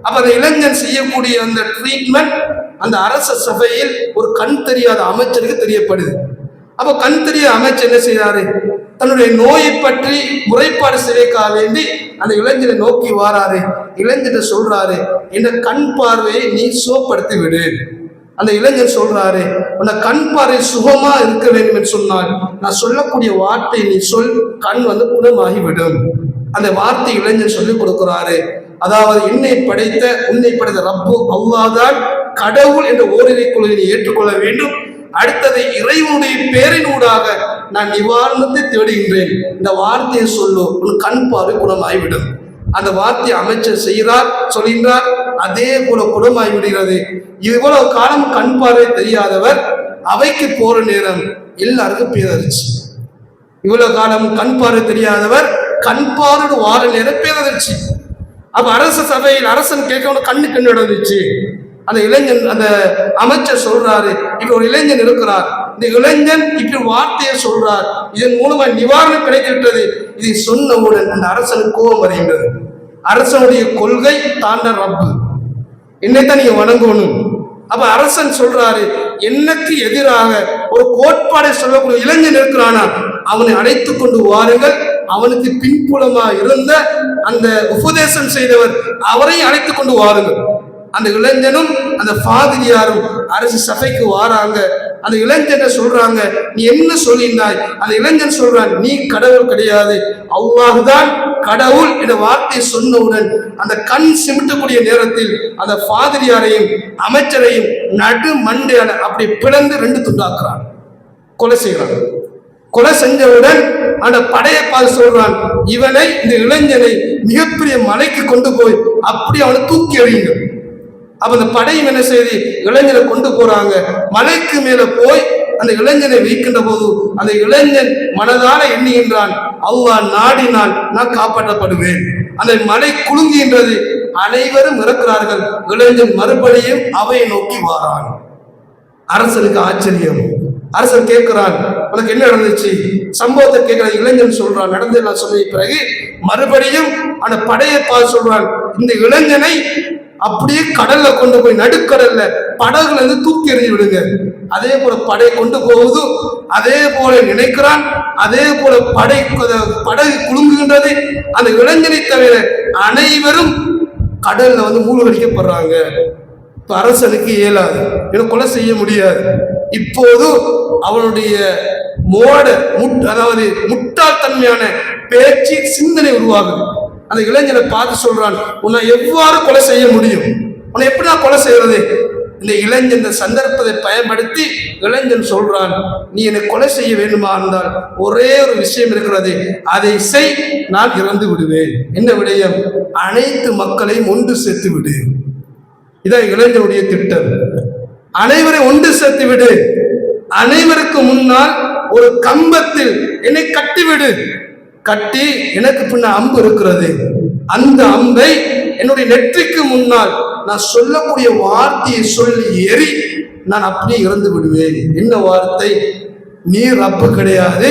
S1: அப்ப அந்த இளைஞன் செய்யக்கூடிய அந்த ட்ரீட்மெண்ட் அந்த அரச சபையில் ஒரு கண் தெரியாத அமைச்சருக்கு தெரியப்படுது. அப்ப கண் தெரிய அமைச்சர் என்ன செய்யறாரு, தன்னுடைய நோயை பற்றி முறைப்பாடு செய்யக்காக வேண்டி அந்த இளைஞரை நோக்கி வாராரு. இளைஞர் சொல்றாரு, இந்த கண் பார்வையை நீ சுகப்படுத்தி விடு. அந்த இளைஞர் சொல்றாரு, உன்னை கண் பார்வை சுகமா இருக்க வேண்டும் என்று சொன்னால் நான் சொல்லக்கூடிய வார்த்தை நீ சொல், கண் குணமாகி விடும். அந்த வார்த்தை இளைஞர் சொல்லிக் கொடுக்கிறாரு. அதாவது உன்னை படைத்த ரப்பு அல்லாஹ்தான் கடவுள் என்ற ஓரிரை கொள்கையை ஏற்றுக்கொள்ள வேண்டும். அடுத்தது இறைவனுடைய பேரினூடாக நான் நிவாரணத்தை தேடுகின்றேன், இந்த வார்த்தையை சொல்லு, உன் கண் பார்வை குணமாகிவிடும். அந்த வார்த்தையை அமைச்சர் சொல்கின்றார். அதே போல குணமாகி விடுகிறது. இவ்வளவு காலம் கண் பார்வை தெரியாதவர் அவைக்கு போற நேரம் எல்லாருக்கும் பேரதிர்ச்சி. இவ்வளவு காலம் கண் பார்வை தெரியாதவர் கண் பார்வை வார நேரம் பேரதிர்ச்சி. அப்ப அரச சபையில் அரசன் கேட்க கண்ணு நடந்துச்சு. அந்த இளைஞன் அந்த அமைச்சர் சொல்றாரு, இப்ப ஒரு இளைஞன் இருக்கிறார், இந்த இளைஞன் இப்படி வார்த்தையை சொல்றார், இதன் மூலமா நிவாரணம் கிடைக்கின்றது. இதை சொன்னவுடன் அந்த அரசனுக்கு கோபம் வருகின்றது. அரசனுடைய கொள்கை தாண்ட ரப்பு, என்னைத்தான் நீங்க வணங்கணும். அப்ப அரசன் சொல்றாரு, எனக்கு எதிராக ஒரு கோட்பாடை சொல்லக்கூடிய இளைஞன் இருக்கிறானா அவனை அழைத்து கொண்டு வாருங்கள், அவனுக்கு பின்புலமா இருந்த அந்த உபதேசம் செய்தவர் அவரை அழைத்து கொண்டு வாருங்கள். அந்த இளைஞனும் அந்த பாதிரியாரும் அரசு சபைக்கு வாராங்க. அந்த இளைஞனை சொல்றாங்க, நீ என்ன சொல்லியிருந்தாய்? அந்த இளைஞன் சொல்றான், நீ கடவுள் கிடையாது, அல்லாஹ்தான் கடவுள் என்ற வார்த்தையை சொன்னவுடன் அந்த கண் சிமிட்டக்கூடிய நேரத்தில் அந்த பாதிரியாரையும் அமைச்சரையும் நடு மண்டையான அப்படி பிளந்து 2 துண்டாக்குறான், கொலை செய்கிறான். கொலை செஞ்சவுடன் அந்த படையை பார்த்து சொல்றான், இவனை, இந்த இளைஞனை மிகப்பெரிய மலைக்கு கொண்டு போய் அப்படி அவனை தூக்கி எறியுங்க. அப்ப அந்த படையும் என்ன செய்து இளைஞரை கொண்டு போறாங்க. மலைக்கு மேல போய் அந்த இளைஞனை வைக்கின்ற போது அந்த இளைஞன் மனதால எண்ணுகின்றான், அல்லாஹ் நாடினால் நான் காப்பாற்றப்படுவேன். அந்த மலை குலுங்குகின்றது, அனைவரும் இறக்கிறார்கள். இளைஞன் மறுபடியும் அவையை நோக்கி வாரான். அரசனுக்கு ஆச்சரியம். அரசன் கேட்கிறான், உனக்கு என்ன நடந்துச்சு? சம்பவத்தை கேட்கிற இளைஞன் சொல்றான், நடந்ததெல்லாம் சொன்ன பிறகு மறுபடியும் அந்த படையை பார்த்து சொல்றான், இந்த இளைஞனை அப்படியே கடல்ல கொண்டு போய் நடுக்கடல்ல படகுல இருந்து தூக்கி எறிஞ்சு விடுங்க. அதே போல படை கொண்டு போவது, அதே போல நினைக்கிறான். அதே போல படகு குலுங்குகின்றது. அந்த இளைஞனை தவிர அனைவரும் கடல்ல மூழ்கடிக்கப்படுறாங்க. அரசனுக்கு இயலாது, கொலை செய்ய முடியாது. இப்போது அவனுடைய அதாவது முட்டாள்தன்மையான பேச்சு சிந்தனை உருவாகுது. அந்த இளைஞனை பார்த்து சொல்றான், உன்னை எவ்வாறு கொலை செய்ய முடியும்? உன்னை எப்படி நான் கொலை செய்யறது? இந்த இளைஞன் இந்த சந்தர்ப்பத்தை பயன்படுத்தி இளைஞன் சொல்றான், நீ என்னை கொலை செய்ய வேண்டுமா இருந்தால் ஒரே ஒரு விஷயம் இருக்கிறது, அதை செய், நான் இறந்து விடுவேன். என்ன விடயம்? அனைத்து மக்களையும் ஒன்று சேர்த்து விடு. இதான் இளைஞனுடைய திட்டம். அனைவரை ஒன்று சேர்த்து விடு. அனைவருக்கு முன்னால் ஒரு கம்பத்தில் என்னை கட்டிவிடு. கட்டி எனக்கு பின்ன அம்பு இருக்கிறது, அந்த அம்பை என்னுடைய நெற்றிக்கு முன்னால் நான் சொல்லக்கூடிய வார்த்தையை சொல்லி எரி, நான் அப்படியே இறந்து விடுவேன். என்ன வார்த்தை? நீ ரப்பு கிடையாது,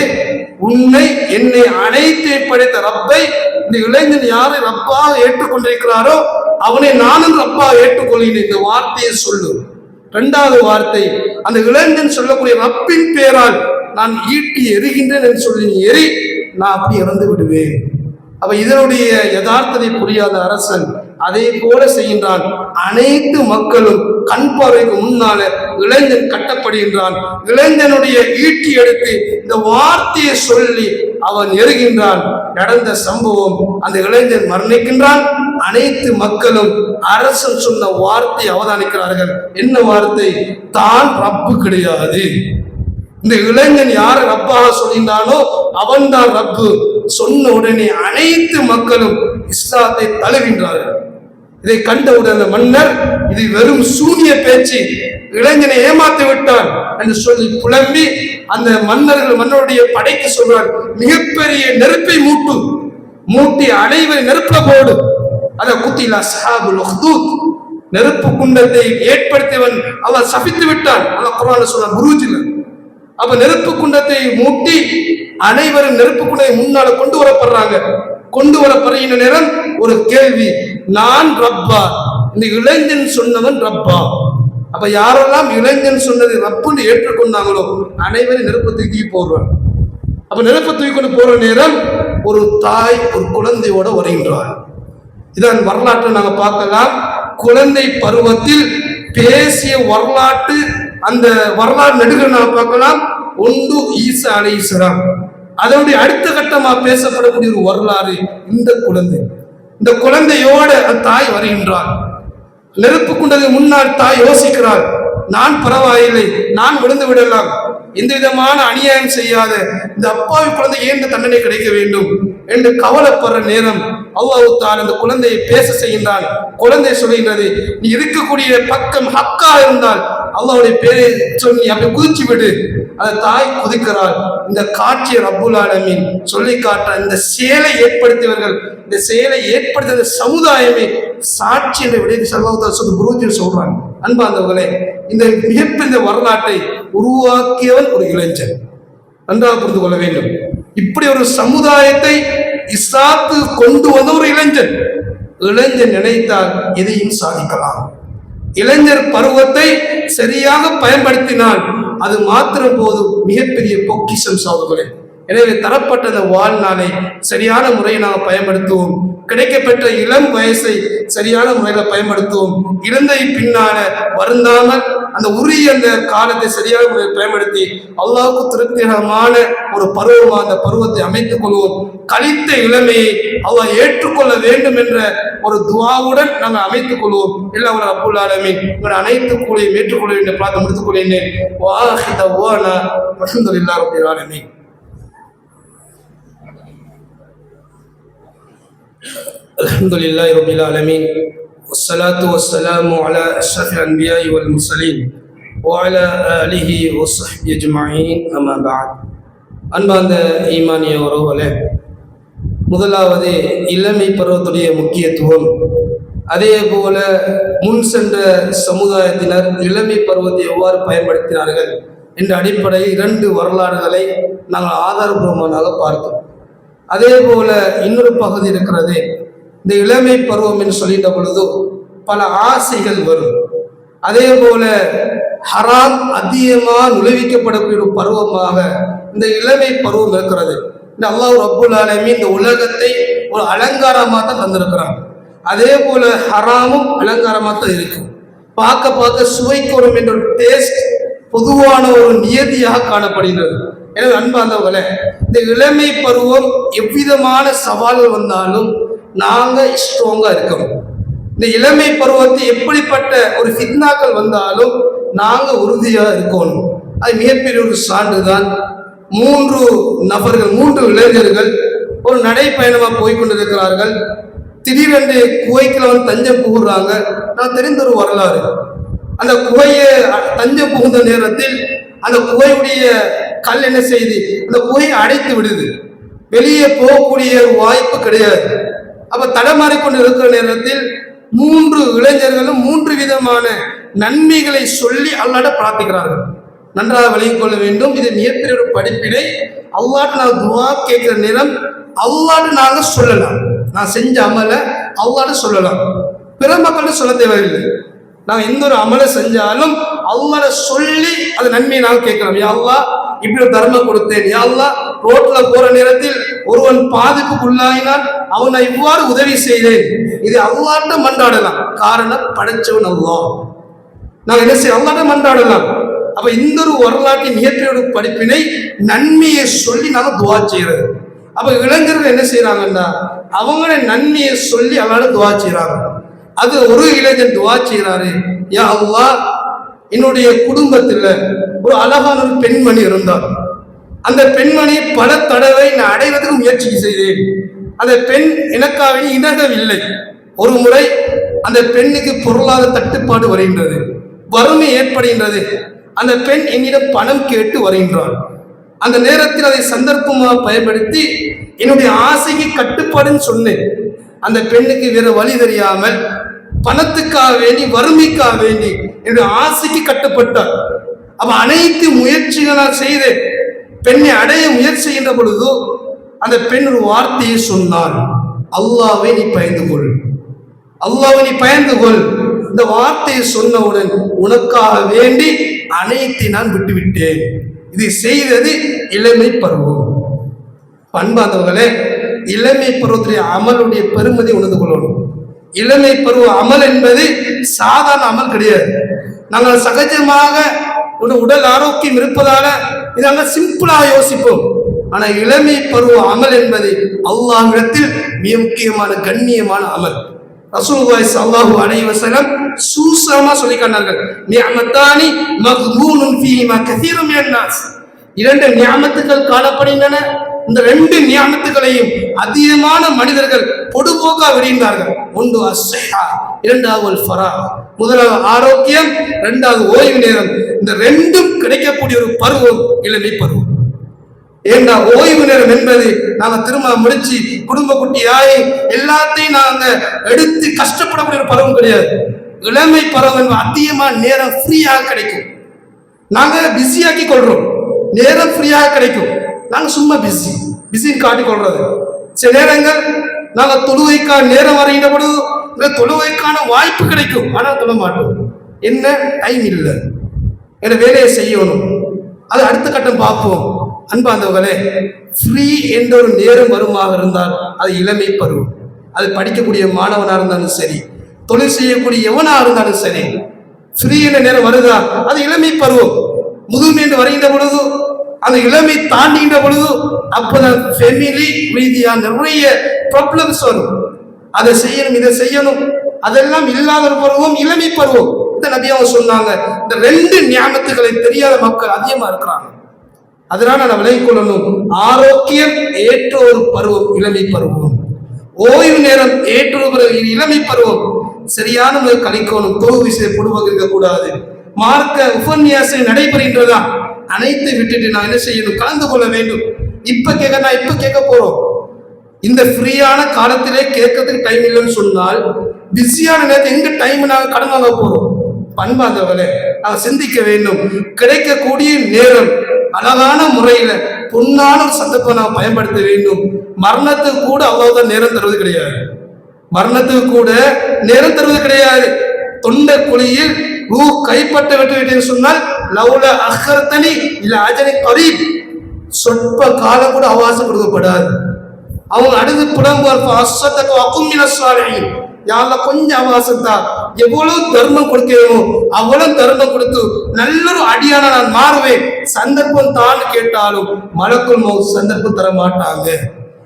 S1: உன்னை என்னை அனைத்தை படைத்த ரப்பை, இந்த இளைஞன் யாரை ரப்பாக ஏற்றுக்கொண்டிருக்கிறாரோ அவனை நானும் ரப்பாக ஏற்றுக்கொள்கிறேன். இந்த வார்த்தையை சொல்லு. இரண்டாவது வார்த்தை, அந்த இளைஞன் சொல்லக்கூடிய ரப்பின் பேரால் நான் ஈட்டி எரிகின்றேன் என்று சொல்லி நீ எரி, நான் அப்படி இறந்து விடுவேன். அப்ப இதனுடைய யதார்த்தத்தை புரியாத அரசன் அதே போல செய்கின்றான். அனைத்து மக்களும் கண் பார்வைக்கு முன்னால இளைஞன் கட்டப்படுகின்றான். இளைஞனுடைய ஈட்டி எடுத்து இந்த வார்த்தையை சொல்லி அவன் எறுகின்றான். நடந்த சம்பவம், அந்த இளைஞன் மரணிக்கின்றான். அனைத்து மக்களும் அரசன் சொன்ன வார்த்தை அவதானிக்கிறார்கள். என்ன வார்த்தை? தான் ரப்பு கிடையாது. இந்த இளைஞன் யாரை ரப்பாக சொல்கின்றானோ அவன் தான் ரப்பு. சொன்ன உடனே அனைத்து மக்களும் இஸ்லாத்தை தழுவின்றார்கள். இதை கண்டவுடன் அந்த மன்னர், இது வெறும் சூனிய பேச்சு, இளைஞனை ஏமாத்தி விட்டான் என்று சொல்லி புலம்பி அந்த மன்னருடைய படைக்கு சொல்றார், மிகப்பெரிய நெருப்பை மூட்டி அனைவரை நெருப்புல போடு. அதை குத்தில அஸ்ஹாபுல் உஹ்தூத், நெருப்பு குண்டத்தை ஏற்படுத்தியவன் அவன் சபித்து விட்டான். அல்லாஹ் குர்ஆன்ல சொல்றான் புரூஜில். அப்ப நெருப்பு குண்டத்தை மூட்டி அனைவரும் நெருப்பு குண்டத்தை முன்னால கொண்டு வரப்படுறாங்க. கொண்டு வரப்படுகின்ற நேரம் ஒரு கேள்வி, நான் ரப்பா? இந்த இளைஞன் சொன்னவன் ரப்பா? அப்ப யாரெல்லாம் இளைஞன் சொன்னது ரப்புன்னு ஏற்றுக்கொண்டாங்களோ அனைவரும் நெருப்பு தூக்கி போடுறாங்க. அப்ப நெருப்பு தூக்கி கொண்டு போற நேரம் ஒரு தாய் ஒரு குழந்தையோட வருகின்றார். இதன் வரலாற்றை நாங்க பார்க்கலாம். குழந்தை பருவத்தில் பேசிய வரலாற்று, அந்த வரலாறு நெடுகள் நாம் பார்க்கலாம். ஒன்று ஈசா அலைஹிஸ்ஸலாம், அதனுடைய அடுத்த கட்டமா பேசப்படக்கூடிய ஒரு வரலாறு இந்த குழந்தையோட தாய் வருகின்றார். நெருப்பு குண்டது முன்னால் தாய் யோசிக்கிறார், நான் பரவாயில்லை, நான் விழுந்து விடலாம், எந்த விதமான அநியாயம் செய்யாத இந்த அப்பாவி குழந்தை ஏன் தண்டனை கிடைக்க வேண்டும் என்று கவலைப்படுற நேரம் அல்லாஹ் தஆலா அந்த குழந்தையை பேச செய்கின்றான். குழந்தை சொல்கின்றது, நீ இருக்கக்கூடிய பக்கம் ஹக்கா இருந்தால் அல்லாஹ்வுடைய பேரை சொல்லி அப்படி குதிச்சு விடு. அந்த தாய் குதிக்கிறாள். இந்த காட்சியை ரப்புல் ஆலமீன் சொல்லி காட்ட, இந்த செயலை ஏற்படுத்தியவர்கள், இந்த செயலை ஏற்படுத்திய சமுதாயமே சாட்சி என்ற விடயத்தை ஸல்லல்லாஹு புரூஜில் சொல்றாங்க. அன்பார்ந்தவர்களே, இந்த மிகப்பெரிய வரலாற்றை உருவாக்கியவன் ஒரு இளைஞன். நன்றாக புரிந்து கொள்ள வேண்டும். இப்படி ஒரு சமுதாயத்தை இஸ்லாத்து கொண்டு வந்த ஒரு இளைஞன் நினைத்தால் எதையும் சாதிக்கலாம். இளைஞர் பருவத்தை சரியாக பயன்படுத்தினால் அது மாத்திரம் போதும், மிகப்பெரிய பொக்கிஷம் சகோதரர்களே. எனவே தரப்பட்ட அந்த வாழ்நாளை சரியான முறையை நாம் பயன்படுத்துவோம். கிடைக்கப்பெற்ற இளம் வயசை சரியான முறையில் பயன்படுத்துவோம். இழந்தை பின்னால வருந்தாமல் அந்த உரிய அந்த காலத்தை சரியான முறையில் பயன்படுத்தி அல்லாஹ்வுக்கு திருப்திகரமான ஒரு பருவமாக அந்த பருவத்தை அமைத்துக் கொள்வோம். கழித்த இளமையை அல்லாஹ் ஏற்றுக்கொள்ள வேண்டும் என்ற ஒரு துஆவுடன் நாங்கள் அமைத்துக் கொள்வோம். எல்லாம் ரப்புல் ஆலமீன் உங்கள் அனைத்து கூலியும் ஏற்றுக்கொள்ள வேண்டும் பிரார்த்தனை முடித்துக் கொள்கிறேன். வஆஹிரு தஅவானா அல்ஹம்துலில்லாஹி ரப்பில் ஆலமீன். அல்ஹம்துலில்லாஹி ரப்பில் ஆலமீன். வஸ்ஸலாத்து வஸ்ஸலாமு அலா அஷ்ரஃபில் அன்பியாஇ வல் முர்ஸலீன் وعلى آله وصحبه أجمعين أما بعد. அன்பார்ந்த ஈமானிய உறவுகளே, முதலாவது இளமை பருவத்துடைய முக்கியத்துவம். அதே போல முன் சென்ற சமுதாயத்தினர் இளமை பருவத்தை எவ்வாறு பயன்படுத்தினார்கள் என்ற அடிப்படையில் 2 வரலாறுகளை நாங்கள் ஆதாரபூர்வமாக பார்த்தோம். அதே போல இன்னொரு பகுதி இருக்கிறது. இந்த இளமை பருவம் என்று சொல்லிட்ட பொழுது பல ஆசைகள் வரும். அதே போல ஹராம் அதிகமாக நுழைவிக்கப்படக்கூடிய ஒரு பருவமாக இந்த இளமை பருவம் இருக்கிறது. இந்த அல்லாஹ் ரப்புல் ஆலமீன் இந்த உலகத்தை ஒரு அலங்காரமாக தான் தந்திருக்கிறான். அதே போல ஹராமும் அலங்காரமாக தான் இருக்கும். பார்க்க பார்க்க சுவைக்கணும் என்ற ஒரு டேஸ்ட் பொதுவான ஒரு நியதியாக காணப்படுகிறது. எனவே அன்பார்ந்தவர்களே, இந்த இளமை பருவம் எவ்விதமான சவால்கள் வந்தாலும் நாங்கள் ஸ்ட்ராங்காக இருக்கணும். இந்த இளமை பருவத்தை எப்படிப்பட்ட ஒரு ஃபித்னாக்கள் வந்தாலும் நாங்கள் உறுதியாக இருக்கணும். அது மிகப்பெரிய ஒரு சான்று தான். 3 நபர்கள், 3 இளைஞர்கள் ஒரு நடைப்பயணமாக போய்கொண்டிருக்கிறார்கள். திடீரென்று குகைக்குள்ள வந்து தஞ்சம் புகுறாங்க. நான் தெரிந்த ஒரு வரலாறு. அந்த குகையை தஞ்சம் புகுந்த நேரத்தில் அந்த குகையுடைய கல் என்ன செய்து அந்த குகையை அடைத்து விடுது. வெளியே போகக்கூடிய ஒரு வாய்ப்பு கிடையாது. அப்ப தடமாறிக்கொண்டு இருக்கிற நேரத்தில் 3 இளைஞர்களும் 3 விதமான நன்மைகளை சொல்லி அல்லாஹ்ட பிரார்த்திக்கிறார்கள். நன்றாக விளங்கிக் கொள்ள வேண்டும். இது மிகப்பெரிய ஒரு படிப்பினை. அல்லாஹ்ட்ட நான் துஆ கேட்கிற நேரம் அல்லாஹ்ட்ட நாங்கள் சொல்லலாம். நான் செஞ்ச அமலை அல்லாஹ்ட்ட சொல்லலாம், பிற மக்கள்கிட்ட சொல்ல தேவையில்லை. நாங்கள் எந்த ஒரு அமலை செஞ்சாலும் அல்லாஹ்ட்ட சொல்லி அது நன்மையை நாங்கள் கேட்கலாம். யா அல்லாஹ், இப்படி ஒரு தர்மம் கொடுத்தேன். யா அல்லாஹ், ரோட்ல போற நேரத்தில் ஒருவன் பாதிப்புக்குள்ளாயினால் அவனை இவ்வாறு உதவி செய்தேன். இது அல்லாஹ்ட்ட மன்றாடலாம். காரணம், படைச்சவன் அல்லாஹ். நாங்கள் என்ன செய்ய அல்லாஹ்ட்ட மன்றாடலாம். அப்ப இந்த ஒரு வரலாற்றின் மிகப்பெரிய ஒரு படிப்பினை நன்மையை சொல்லி நாங்கள் துஆ செய்யறது. அப்ப இளைஞர்கள் என்ன செய்யறாங்கன்னா அவங்கள நன்மையை சொல்லி அல்லாஹ்ட்ட துஆ செய்யறாங்க. அது ஒரு இளைஞன் துஆ செய்யறாரு, யா அல்லாஹ், என்னுடைய குடும்பத்தில் ஒரு அழகான ஒரு பெண்மணி இருந்தார். அந்த பெண்மணி பல தடவை நான் அடைவதற்கு முயற்சி செய்தேன். அந்த பெண் எனக்காக இணங்கவில்லை. ஒரு முறை அந்த பெண்ணுக்கு பொருளாதார தட்டுப்பாடு வருகின்றது, வறுமை ஏற்படுகின்றது. அந்த பெண் என்னிடம் பணம் கேட்டு வருகின்றாள். அந்த நேரத்தில் அதை சந்தர்ப்பமாக பயன்படுத்தி என்னுடைய ஆசைக்கு கட்டுப்பாடுன்னு சொன்னேன். அந்த பெண்ணுக்கு வேற வழி தெரியாமல் பணத்துக்காக வேண்டி, வறுமைக்காக வேண்டி என்னுடைய ஆசைக்கு கட்டுப்பட்டார். அப்ப அனைத்து முயற்சிகளால் செய்து பெண்ணை அடைய முயற்சி செய்கின்ற பொழுது அந்த பெண் ஒரு வார்த்தையை சொன்னாள், அல்லாஹ்வை நீ பயந்து கொள், அல்லாஹ்வை நீ பயந்து கொள். இந்த வார்த்தையை சொன்னவுடன் உனக்காக வேண்டி அனைத்தை நான் விட்டுவிட்டேன். இது செய்தது இளமை பருவம். பண்பாந்தவர்களே, இளமை பருவத்துடைய அமலுடைய பெருமதி உணர்ந்து கொள்ளணும். இளமை பருவ அமல் என்பது சாதாரண அமல் கிடையாது. நாங்கள் சகஜமாக ஒரு உடல் ஆரோக்கியம் இருப்பதால இதை நாங்கள் சிம்பிளாக யோசிப்போம். ஆனால் இளமை பருவ அமல் என்பது அல்லாஹ்விடத்தில் மிக முக்கியமான கண்ணியமான அமல். ரசூலுல்லாஹி ஸல்லல்லாஹு அலைஹி வஸல்லம் சூசகமா சொல்லி காட்டினார்கள், நிஅமத்தானி மக்பூனுன் ஃபீஹிமா கஸீரும் மினன் நாஸ். 2 நிஅமத்துகள் காணப்படுகின்றன. இந்த 2 நிஅமத்துகளையும் அதிகமான மனிதர்கள் பொடுபோக்கா விடுகின்றார்கள். ஒன்று அஸ்ஸஹா, இரண்டாவது அல் ஃபராஹ். முதலாவது ஆரோக்கியம், இரண்டாவது ஓய்வு நேரம். இந்த 2ம் கிடைக்கக்கூடிய ஒரு பருவம் இளமை பருவம். ஏன்னா ஓய்வு நேரம் என்பது நாங்கள் திருமணம் முடிச்சு குடும்ப குட்டியாய் எல்லாத்தையும் நாங்க எடுத்து கஷ்டப்படக்கூடிய ஒரு பருவம் கிடையாது. இளமை பருவம் என்பது அதிகமான நேரம் ஃப்ரீயாக கிடைக்கும். நாங்க பிஸியாக்கி கொள்றோம், நேரம் ஃப்ரீயாக கிடைக்கும். நாங்க சும்மா பிஸின்னு காட்டிக் கொள்றது. சில நேரங்கள் நாங்க தொழுகைக்கான நேரம் வரைகின்ற பொழுது இந்த தொழுகைக்கான வாய்ப்பு கிடைக்கும், ஆனால் தொழ மாட்டோம். என்ன, டைம் இல்லை, என்ன வேலையை செய்யணும், அது அடுத்த கட்டம் பார்ப்போம். அன்பாந்தவர்களே, ஃப்ரீ என்ற ஒரு நேரம் வருமாக இருந்தால் அது இளமை பருவம். அது படிக்கக்கூடிய மாணவனாக இருந்தாலும் சரி, தொழில் செய்யக்கூடிய எவனாக இருந்தாலும் சரி, ஃப்ரீ என்ற நேரம் வருதா அது இளமை பருவம். முதுமை என்று வருகின்ற பொழுது, அந்த இளமை தாண்டுகின்ற பொழுது அப்போதான் ஃபேமிலி ரீதியாக நிறைய ப்ராப்ளம்ஸ் வரும். அதை செய்யணும், இதை செய்யணும், அதெல்லாம் இல்லாத ஒரு பருவம் இளமை பருவம். இந்த நபியாக சொன்னாங்க, இந்த 2 நியாமத்துகளை தெரியாத மக்கள் அதிகமா இருக்கிறாங்க. அதனால நான் விலகிக் கொள்ளணும். ஆரோக்கியம் ஏற்ற ஒரு பருவம் இளமை பருவம், ஓய்வு நேரம் ஏற்ற ஒரு இளமை பருவம். சரியான முறை கழிக்கணும், தொழு விஷயம் பொடுவாக இருக்கக்கூடாது. மார்க்க உபன்யாசம் நடைபெறுகின்றதா, அனைத்தை விட்டுட்டு நான் என்ன செய்யணும், கலந்து கொள்ள வேண்டும். நான் இப்ப கேட்க போறோம். இந்த ஃப்ரீயான காலத்திலே கேட்கறதுக்கு டைம் இல்லைன்னு சொன்னால் பிஸியான நேரத்தை எங்க டைம் நாங்கள் கடன் வாங்க போறோம்? பண்பாந்தவர்களே, நாங்கள் சிந்திக்க வேண்டும். கிடைக்கக்கூடிய நேரம் அழகான முறையில பொன்னான ஒரு சந்தர்ப்பம் நாம் பயன்படுத்த வேண்டும். மரணத்துக்கு கூட அவ்வளவுதான் நேரம் தருவது கிடையாது. மரணத்துக்கு கூட நேரம் தருவது கிடையாது. தொண்டை குழியில் ரூ கைப்பற்ற விட்டு சொன்னால் லவ்ல அஹ்ரத்தனி இல்ல அஜனை கரீப், சொற்ப காலம் கூட அவகாசம் கொடுக்கப்படாது. அவங்க அடுத்து புலம்புவார், யாரெல்லாம் கொஞ்சம் அவகாசம் தான், எவ்வளவு தர்மம் கொடுக்கிறோமோ அவ்வளவு தர்மம் கொடுத்து நல்லொரு அடியான நான் மாறுவேன், சந்தர்ப்பம் தான் கேட்டாலும் மலக்குள் மௌத் சந்தர்ப்பம் தர மாட்டாங்க.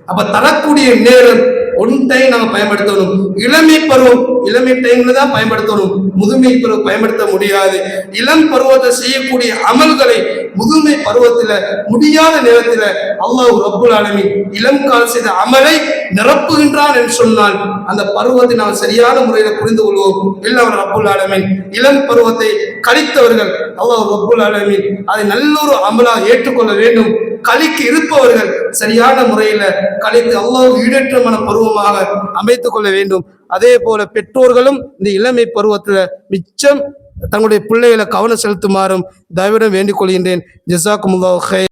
S1: அப்ப தரக்கூடிய நேரம் ஒன் டைம் நாங்க பயன்படுத்தணும். இளமை பருவம் இளமை டைம்ல தான் பயன்படுத்தணும், முதுமை பருவம் பயன்படுத்த முடியாது. இளம் பருவத்தை செய்யக்கூடிய அமல்களை முதுமை பருவத்துல முடியாத நேரத்துல அல்லாஹ் ரப்புல் ஆலமீன் இளம் கால செய்த அமலை நிரப்புகின்றான் என்று சொன்னால் அந்த பருவத்தை நாம் சரியான முறையில புரிந்து கொள்வோம். எல்லாம் ரப்புல் ஆலமீன் இளம் பருவத்தை கழித்தவர்கள் அல்லாஹ் ரப்புல் ஆலமீன் அதை நல்லொரு அமலா ஏற்றுக்கொள்ள வேண்டும். கழிக்கு இருப்பவர்கள் சரியான முறையில கழித்து அல்லாஹ் ஈடேற்றமான பருவமாக அமைத்துக் கொள்ள வேண்டும். அதே போல பெற்றோர்களும் இந்த இளமை பருவத்துல மிச்சம் தங்களுடைய பிள்ளைகளை கவனம் செலுத்துமாறும் தயவுடன் வேண்டிக் கொள்கின்றேன். ஜஸாக்குமுல்லாஹ் ஹைர்.